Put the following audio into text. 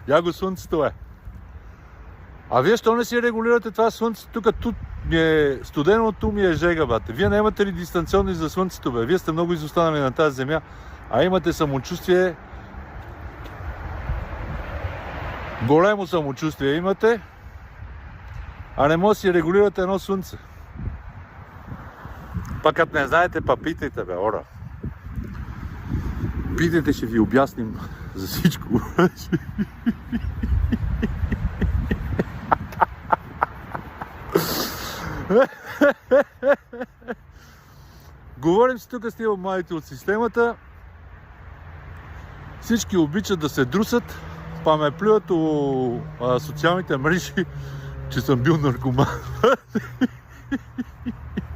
Я го слънцето е. А вие що не си регулирате това слънце? Тук ми е студено, ту ми е жега, бате. Вие не имате ли дистанционни за слънцето, бе? Вие сте много изостанали на тази земя, а имате самочувствие. Големо самочувствие имате, а не може да си регулирате едно слънце. Пак като не знаете, па питайте, бе, ора. Питайте, ще ви обясним за всичко. Говорим си тук с тия младите от системата. Всички обичат да се друсат, па ме плюят о социалните мрежи, че съм бил наркоман.